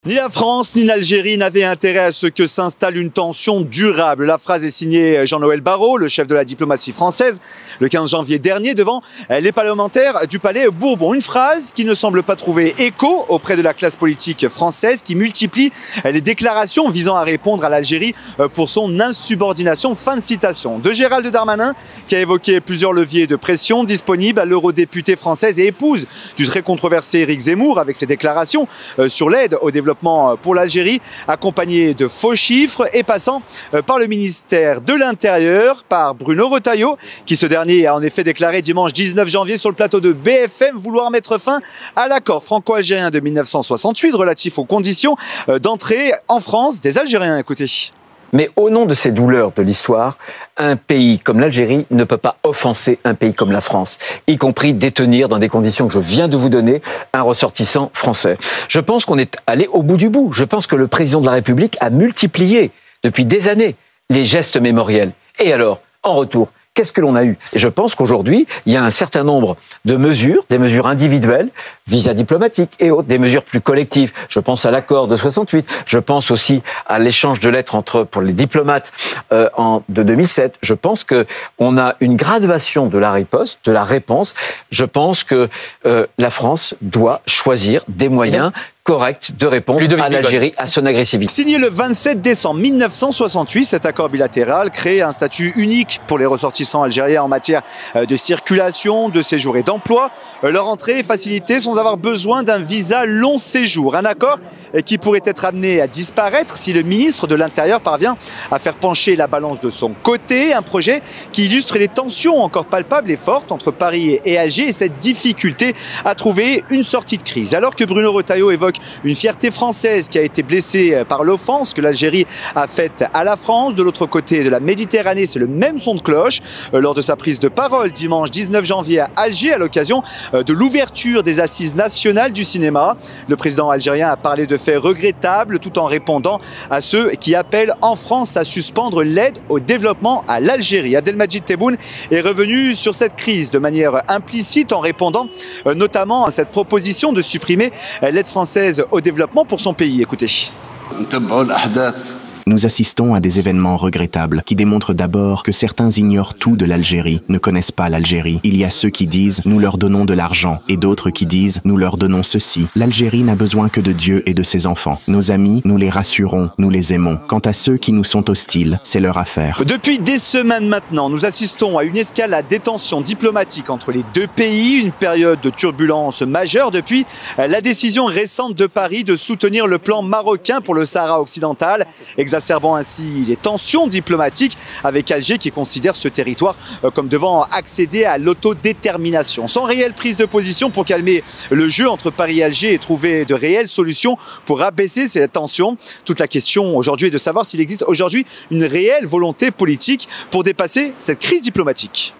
Ni la France ni l'Algérie n'avaient intérêt à ce que s'installe une tension durable. La phrase est signée Jean-Noël Barrot, le chef de la diplomatie française, le 15 janvier dernier devant les parlementaires du Palais Bourbon. Une phrase qui ne semble pas trouver écho auprès de la classe politique française qui multiplie les déclarations visant à répondre à l'Algérie pour son insubordination. Fin de citation de Gérald Darmanin qui a évoqué plusieurs leviers de pression disponibles à l'eurodéputée française et épouse du très controversé Éric Zemmour avec ses déclarations sur l'aide au développement pour l'Algérie, accompagné de faux chiffres et passant par le ministère de l'Intérieur, par Bruno Retailleau, qui ce dernier a en effet déclaré dimanche 19 janvier sur le plateau de BFM vouloir mettre fin à l'accord franco-algérien de 1968 relatif aux conditions d'entrée en France des Algériens. Écoutez. Mais au nom de ces douleurs de l'histoire, un pays comme l'Algérie ne peut pas offenser un pays comme la France, y compris détenir, dans des conditions que je viens de vous donner, un ressortissant français. Je pense qu'on est allé au bout du bout. Je pense que le président de la République a multiplié depuis des années les gestes mémoriels. Et alors, en retour, qu'est-ce que l'on a eu? Et je pense qu'aujourd'hui, il y a un certain nombre de mesures, des mesures individuelles, visas diplomatiques et autres, des mesures plus collectives. Je pense à l'accord de 68, je pense aussi à l'échange de lettres pour les diplomates de 2007. Je pense qu'on a une graduation de la riposte, de la réponse. Je pense que la France doit choisir des moyens correct de répondre à l'Algérie, à son agressivité. Signé le 27 décembre 1968, cet accord bilatéral crée un statut unique pour les ressortissants algériens en matière de circulation, de séjour et d'emploi. Leur entrée est facilitée sans avoir besoin d'un visa long séjour. Un accord qui pourrait être amené à disparaître si le ministre de l'Intérieur parvient à faire pencher la balance de son côté. Un projet qui illustre les tensions encore palpables et fortes entre Paris et Alger et cette difficulté à trouver une sortie de crise. Alors que Bruno Retailleau évoque une fierté française qui a été blessée par l'offense que l'Algérie a faite à la France. De l'autre côté de la Méditerranée, c'est le même son de cloche. Lors de sa prise de parole dimanche 19 janvier à Alger, à l'occasion de l'ouverture des assises nationales du cinéma, le président algérien a parlé de faits regrettables tout en répondant à ceux qui appellent en France à suspendre l'aide au développement à l'Algérie. Abdelmadjid Tebboune est revenu sur cette crise de manière implicite en répondant notamment à cette proposition de supprimer l'aide française au développement pour son pays. Écoutez. Nous assistons à des événements regrettables qui démontrent d'abord que certains ignorent tout de l'Algérie, ne connaissent pas l'Algérie. Il y a ceux qui disent « nous leur donnons de l'argent » et d'autres qui disent « nous leur donnons ceci ». L'Algérie n'a besoin que de Dieu et de ses enfants. Nos amis, nous les rassurons, nous les aimons. Quant à ceux qui nous sont hostiles, c'est leur affaire. Depuis des semaines maintenant, nous assistons à une escalade des tensions diplomatiques entre les deux pays, une période de turbulence majeure depuis la décision récente de Paris de soutenir le plan marocain pour le Sahara occidental, exacerbant ainsi les tensions diplomatiques avec Alger qui considère ce territoire comme devant accéder à l'autodétermination. Sans réelle prise de position pour calmer le jeu entre Paris et Alger et trouver de réelles solutions pour abaisser ces tensions. Toute la question aujourd'hui est de savoir s'il existe aujourd'hui une réelle volonté politique pour dépasser cette crise diplomatique.